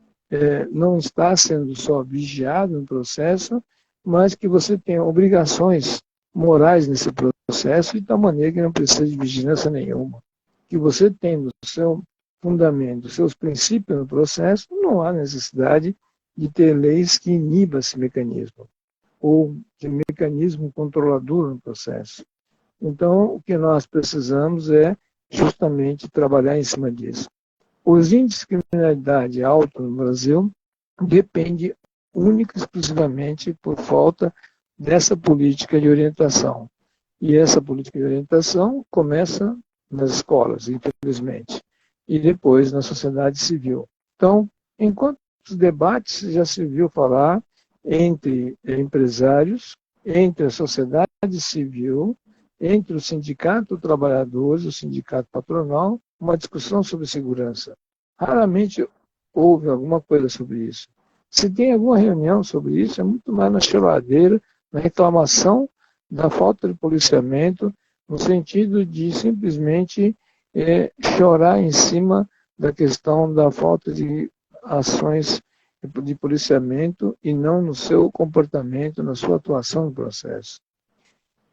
não está sendo só vigiado no processo, mas que você tem obrigações morais nesse processo, de tal maneira que não precisa de vigilância nenhuma. Que você tem no seu fundamento, seus princípios no processo, não há necessidade de ter leis que inibam esse mecanismo, ou de mecanismo controlador no processo. Então, o que nós precisamos é justamente trabalhar em cima disso. Os índices de criminalidade altos no Brasil dependem única e exclusivamente por falta dessa política de orientação. E essa política de orientação começa nas escolas, infelizmente, e depois na sociedade civil. Então, enquanto os debates já se viu falar entre empresários, entre a sociedade civil, entre o sindicato trabalhadores, o sindicato patronal, uma discussão sobre segurança. Raramente houve alguma coisa sobre isso. Se tem alguma reunião sobre isso, é muito mais na cheladeira, na reclamação da falta de policiamento, no sentido de simplesmente chorar em cima da questão da falta de ações de policiamento e não no seu comportamento, na sua atuação no processo.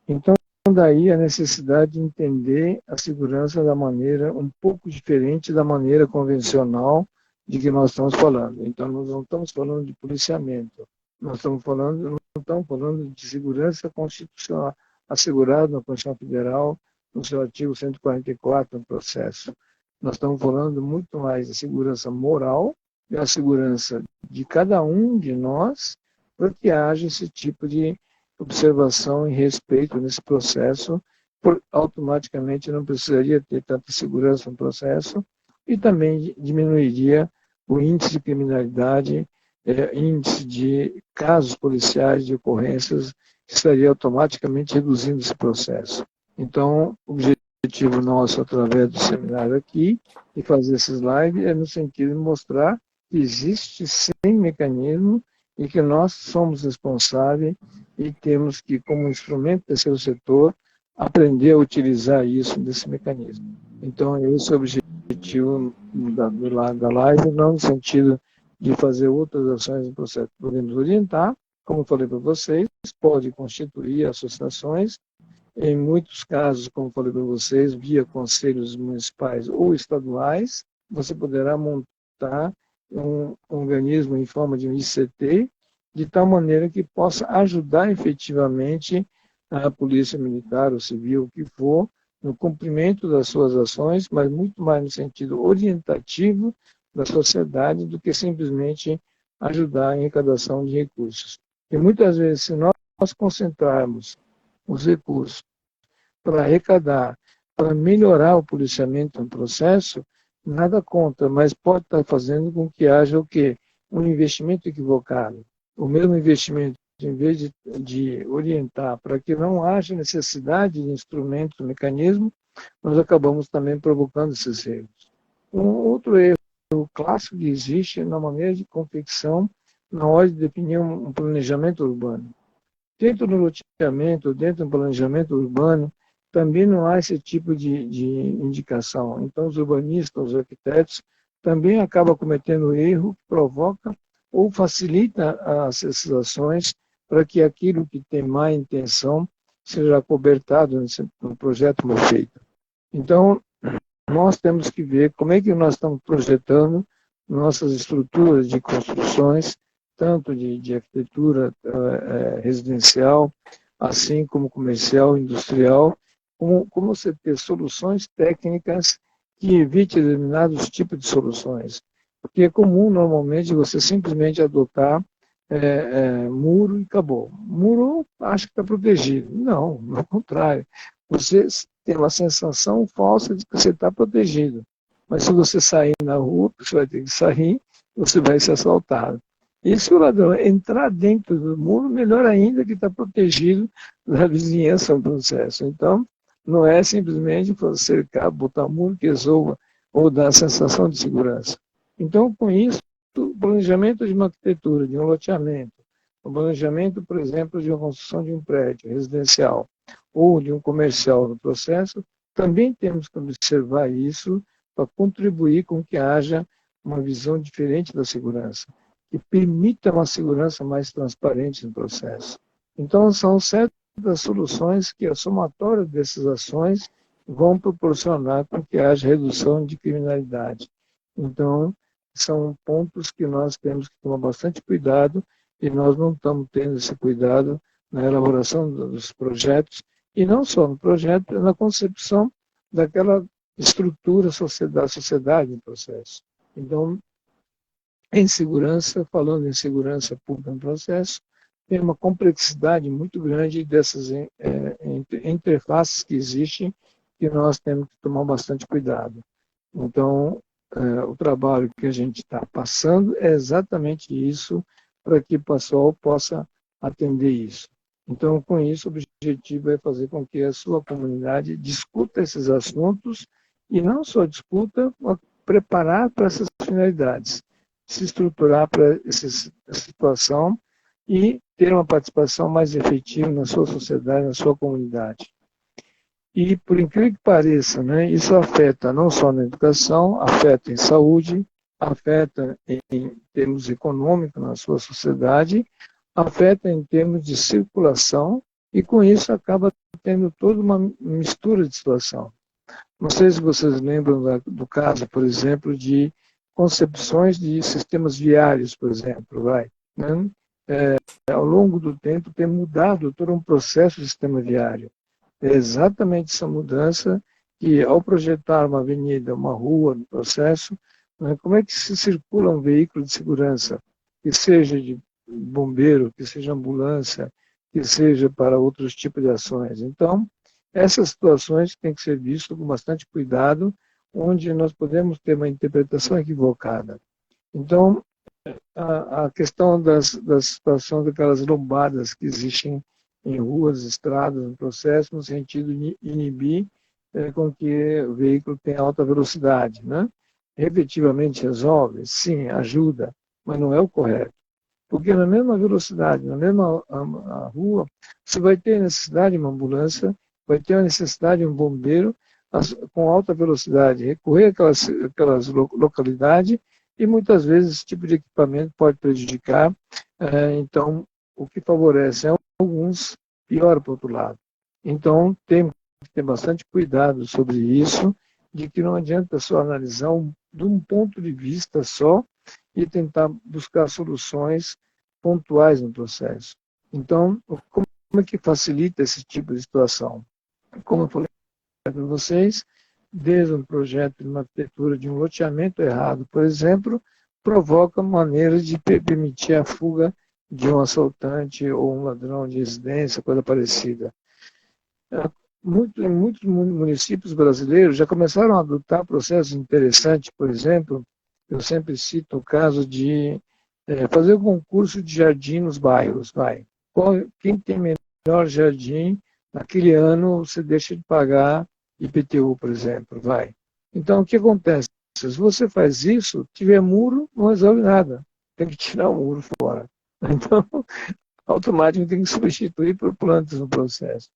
Então, daí a necessidade de entender a segurança da maneira um pouco diferente da maneira convencional de que nós estamos falando. Então, nós não estamos falando de policiamento, não estamos falando de segurança constitucional, assegurada na Constituição Federal, no seu artigo 144, no processo. Nós estamos falando muito mais de segurança moral e a segurança de cada um de nós para que haja esse tipo de observação e respeito nesse processo, automaticamente não precisaria ter tanta segurança no processo e também diminuiria o índice de criminalidade, índice de casos policiais, de ocorrências, estaria automaticamente reduzindo esse processo. Então, o objetivo nosso, através do seminário aqui, e fazer esses lives, é no sentido de mostrar que existe sim mecanismo e que nós somos responsáveis e temos que, como instrumento do terceiro setor, aprender a utilizar isso desse mecanismo. Então, esse é o objetivo da live, não no sentido de fazer outras ações no processo. Podemos orientar, como eu falei para vocês, pode constituir associações, em muitos casos, como falei para vocês, via conselhos municipais ou estaduais, você poderá montar um organismo em forma de um ICT, de tal maneira que possa ajudar efetivamente a polícia militar ou civil, o que for, no cumprimento das suas ações, mas muito mais no sentido orientativo da sociedade do que simplesmente ajudar em arrecadação de recursos. E muitas vezes, se nós concentrarmos os recursos para arrecadar, para melhorar o policiamento no processo, nada contra, mas pode estar fazendo com que haja o quê? Um investimento equivocado. O mesmo investimento, em vez de orientar para que não haja necessidade de instrumentos, mecanismos, nós acabamos também provocando esses erros. Um outro erro clássico que existe na maneira de confecção, na hora de definir um planejamento urbano. Dentro do loteamento, dentro do planejamento urbano, também não há esse tipo de indicação. Então, os urbanistas, os arquitetos, também acabam cometendo erro que provoca ou facilita as ações para que aquilo que tem má intenção seja cobertado no projeto mal feito. Então, nós temos que ver como é que nós estamos projetando nossas estruturas de construções, tanto de arquitetura residencial, assim como comercial, industrial, como você ter soluções técnicas que evitem determinados tipos de soluções. Porque é comum, normalmente, você simplesmente adotar muro e acabou. Muro, acho que está protegido. Não, ao contrário. Você tem uma sensação falsa de que você está protegido. Mas se você sair na rua, você vai ter que sair, você vai ser assaltado. E se o ladrão entrar dentro do muro, melhor ainda que está protegido da vizinhança no processo. Então, não é simplesmente cercar, botar muro que resolva ou dar a sensação de segurança. Então, com isso, o planejamento de uma arquitetura, de um loteamento, o planejamento, por exemplo, de uma construção de um prédio residencial ou de um comercial no processo, também temos que observar isso para contribuir com que haja uma visão diferente da segurança, que permita uma segurança mais transparente no processo. Então, são certas soluções que a somatória dessas ações vão proporcionar com que haja redução de criminalidade. Então, são pontos que nós temos que tomar bastante cuidado e nós não estamos tendo esse cuidado na elaboração dos projetos e não só no projeto, na concepção daquela estrutura da sociedade no processo. Então, em segurança, falando em segurança pública no processo, tem uma complexidade muito grande dessas interfaces que existem que nós temos que tomar bastante cuidado. Então, o trabalho que a gente está passando é exatamente isso, para que o pessoal possa atender isso. Então, com isso, o objetivo é fazer com que a sua comunidade discuta esses assuntos e não só discuta, mas preparar para essas finalidades, se estruturar para essa situação e ter uma participação mais efetiva na sua sociedade, na sua comunidade. E, por incrível que pareça, né, isso afeta não só na educação, afeta em saúde, afeta em termos econômicos na sua sociedade, afeta em termos de circulação e, com isso, acaba tendo toda uma mistura de situação. Não sei se vocês lembram do caso, por exemplo, de concepções de sistemas viários, por exemplo, né? Ao longo do tempo tem mudado todo um processo do sistema viário. É exatamente essa mudança que, ao projetar uma avenida, uma rua no processo, né, como é que se circula um veículo de segurança, que seja de bombeiro, que seja ambulância, que seja para outros tipos de ações. Então, essas situações têm que ser vistas com bastante cuidado, onde nós podemos ter uma interpretação equivocada. Então, a questão da situação daquelas lombadas que existem em ruas, estradas, no processo, no sentido de inibir com que o veículo tenha alta velocidade, né? Efetivamente resolve? Sim, ajuda, mas não é o correto. Porque na mesma velocidade, na mesma a rua, você vai ter necessidade de uma ambulância, vai ter a necessidade de um bombeiro com alta velocidade, recorrer àquelas localidades, e muitas vezes esse tipo de equipamento pode prejudicar. Então, o que favorece é alguns, pior para o outro lado. Então, temos que ter bastante cuidado sobre isso, de que não adianta só analisar de um ponto de vista só e tentar buscar soluções pontuais no processo. Então, como é que facilita esse tipo de situação? Como eu falei para vocês, desde um projeto de uma arquitetura de um loteamento errado, por exemplo, provoca maneiras de permitir a fuga de um assaltante ou um ladrão de residência, coisa parecida. Em muitos municípios brasileiros já começaram a adotar processos interessantes, por exemplo, eu sempre cito o caso de fazer um concurso de jardim nos bairros. Quem tem melhor jardim, naquele ano você deixa de pagar IPTU, por exemplo. Então, o que acontece? Se você faz isso, tiver muro, não resolve nada. Tem que tirar o muro fora. Então, automaticamente tem que substituir por plantas no processo.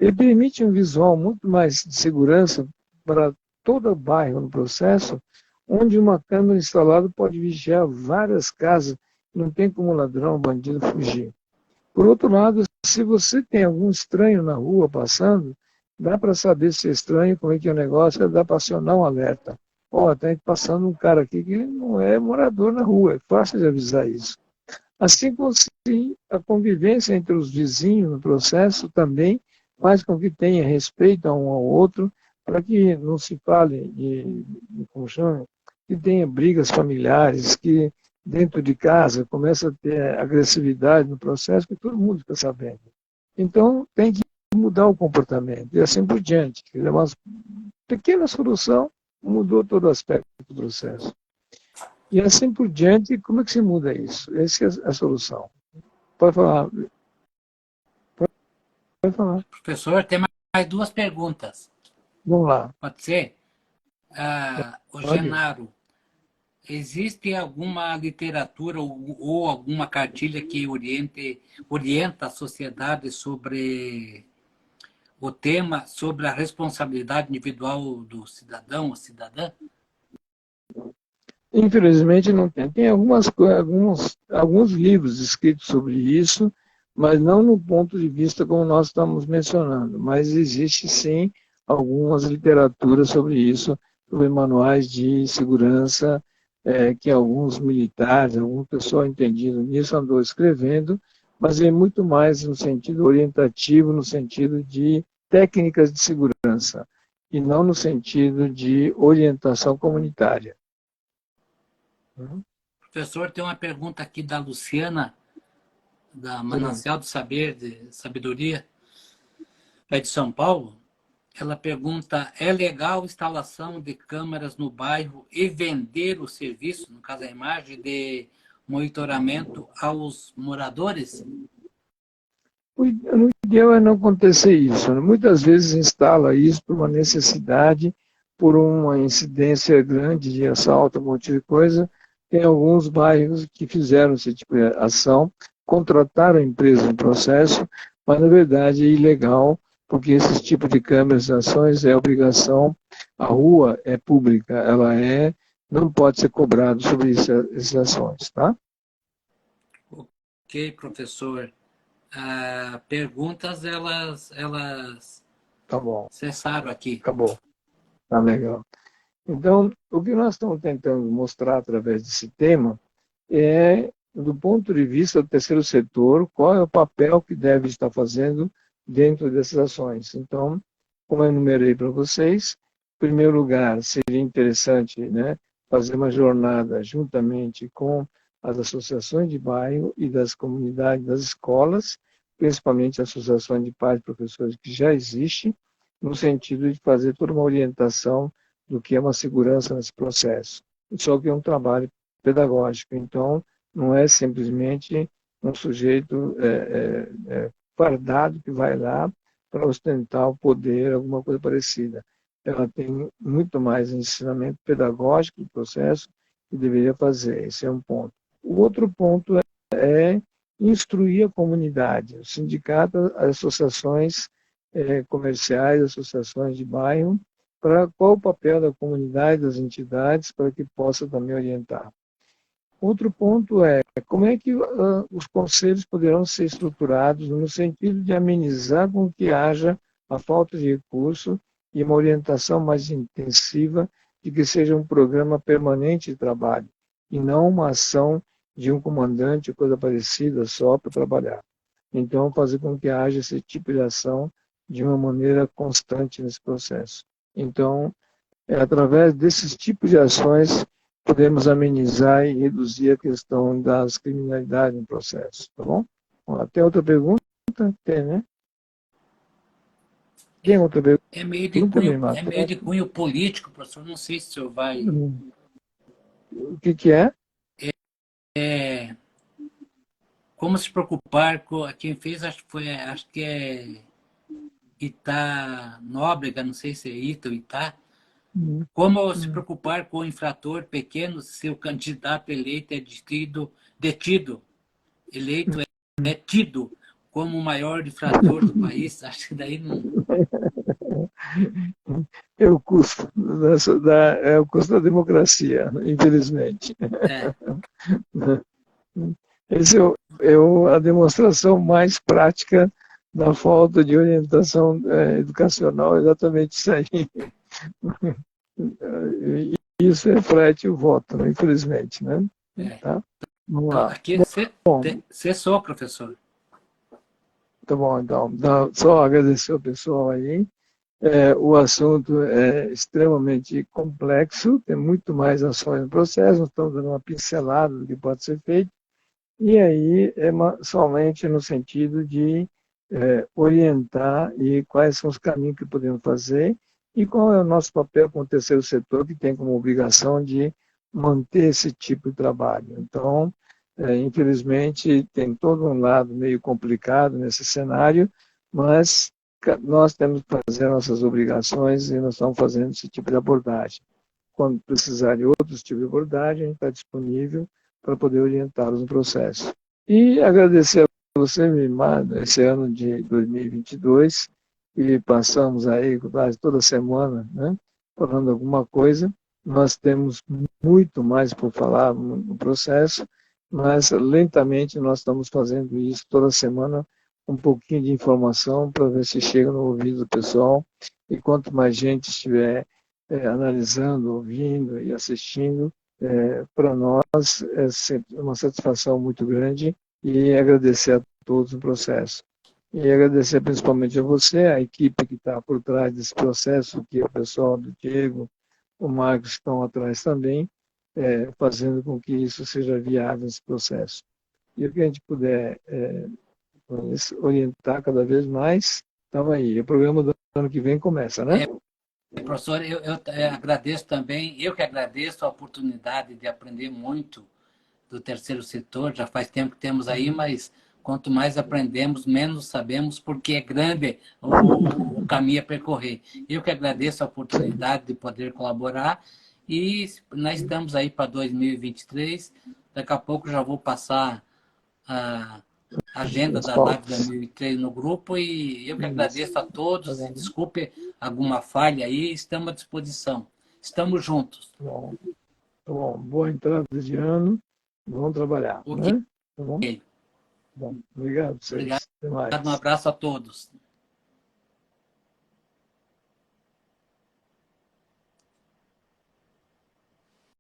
Ele permite um visual muito mais de segurança para todo o bairro no processo, onde uma câmera instalada pode vigiar várias casas, não tem como ladrão, bandido fugir. Por outro lado, se você tem algum estranho na rua passando, dá para saber se é estranho, como é que é o negócio, dá para acionar um alerta. Está passando um cara aqui que não é morador na rua, é fácil de avisar isso. Assim como a convivência entre os vizinhos no processo também faz com que tenha respeito a um ao outro, para que não se fale como chama, que tenha brigas familiares, que dentro de casa começa a ter agressividade no processo, que todo mundo fica sabendo. Então, tem que mudar o comportamento, e assim por diante. Uma pequena solução mudou todo o aspecto do processo. E assim por diante, como é que se muda isso? Essa é a solução. Pode falar. Pode falar. Professor, tem mais duas perguntas. Vamos lá. Pode ser? O Pode. Genaro, existe alguma literatura ou alguma cartilha que orienta a sociedade sobre o tema, sobre a responsabilidade individual do cidadão ou cidadã? Infelizmente não tem. Tem alguns livros escritos sobre isso, mas não no ponto de vista como nós estamos mencionando. Mas existe sim algumas literaturas sobre isso, sobre manuais de segurança, que alguns militares, algum pessoal entendido nisso andou escrevendo, mas é muito mais no sentido orientativo, no sentido de técnicas de segurança, e não no sentido de orientação comunitária. Professor, tem uma pergunta aqui da Luciana, da Manancial do Saber, de Sabedoria, é de São Paulo. Ela pergunta, é legal instalação de câmeras no bairro e vender o serviço, no caso a imagem, de monitoramento aos moradores? O ideal é não acontecer isso. Muitas vezes instala isso por uma necessidade, por uma incidência grande de assalto, um monte de coisa. Tem alguns bairros que fizeram esse tipo de ação, contrataram a empresa no processo, mas na verdade é ilegal, porque esse tipo de câmeras e ações é obrigação, a rua é pública, não pode ser cobrado sobre essas ações, tá? Ok, professor. Perguntas, elas Tá bom. cessaram aqui. Acabou. Tá legal. Então, o que nós estamos tentando mostrar através desse tema é, do ponto de vista do terceiro setor, qual é o papel que deve estar fazendo dentro dessas ações. Então, como eu enumerei para vocês, em primeiro lugar, seria interessante, né, fazer uma jornada juntamente com as associações de bairro e das comunidades, das escolas, principalmente associações de pais e professores que já existe, no sentido de fazer toda uma orientação do que é uma segurança nesse processo. Só que é um trabalho pedagógico, então não é simplesmente um sujeito fardado que vai lá para ostentar o poder, alguma coisa parecida. Ela tem muito mais ensinamento pedagógico do processo que deveria fazer. Esse é um ponto. O outro ponto é instruir a comunidade, o sindicato, as associações comerciais, associações de bairro, para qual o papel da comunidade, das entidades, para que possa também orientar. Outro ponto é como é que os conselhos poderão ser estruturados no sentido de amenizar com que haja a falta de recurso e uma orientação mais intensiva de que seja um programa permanente de trabalho e não uma ação de um comandante ou coisa parecida só para trabalhar. Então, fazer com que haja esse tipo de ação de uma maneira constante nesse processo. Então, através desses tipos de ações, podemos amenizar e reduzir a questão das criminalidades no processo, tá bom? Tem outra pergunta? Tem, né? Tem outra pergunta? É meio de cunho político, professor, não sei se o senhor vai... O que é? Como se preocupar com... Quem fez, acho que é Itá Nóbrega, não sei se é Ita ou Itá. Como se preocupar com o infrator pequeno se o candidato eleito é detido, eleito é tido como o maior infrator do país? Acho que daí não... É o custo é o custo da democracia, infelizmente. Essa é a demonstração mais prática da falta de orientação educacional, exatamente isso aí. Isso reflete o voto, né, infelizmente, né? Tá? Vamos lá. Aqui cessou, professor. Tá bom, então. Só agradecer ao pessoal aí. O assunto é extremamente complexo, tem muito mais ações no processo, nós estamos dando uma pincelada do que pode ser feito, e aí é somente no sentido de orientar e quais são os caminhos que podemos fazer e qual é o nosso papel com o terceiro setor, que tem como obrigação de manter esse tipo de trabalho. Então, infelizmente, tem todo um lado meio complicado nesse cenário, mas nós temos que fazer nossas obrigações e nós estamos fazendo esse tipo de abordagem. Quando precisar de outros tipos de abordagem, a gente está disponível para poder orientá-los no processo. E agradecer a você, Mimar, esse ano de 2022, e passamos aí quase toda semana, né, falando alguma coisa. Nós temos muito mais por falar no processo, mas lentamente nós estamos fazendo isso toda semana, um pouquinho de informação para ver se chega no ouvido do pessoal, e quanto mais gente estiver analisando, ouvindo e assistindo, para nós é sempre uma satisfação muito grande e agradecer a todos no processo. E agradecer principalmente a você, a equipe que está por trás desse processo, que é o pessoal do Diego, o Marcos estão atrás também, fazendo com que isso seja viável, esse processo. E o que a gente puder orientar cada vez mais, estamos aí. O programa do ano que vem começa, né? Professor, eu agradeço também, eu que agradeço a oportunidade de aprender muito do terceiro setor, já faz tempo que temos aí, mas quanto mais aprendemos, menos sabemos, porque é grande o caminho a percorrer. Eu que agradeço a oportunidade de poder colaborar e nós estamos aí para 2023, daqui a pouco já vou passar a agenda da live 2003 no grupo e eu que agradeço a todos, desculpe alguma falha aí, estamos à disposição. Estamos juntos. Bom, boa entrada de ano, vamos trabalhar, Okay. né? Tá bom? Bom, obrigado a vocês. Obrigado, um abraço a todos.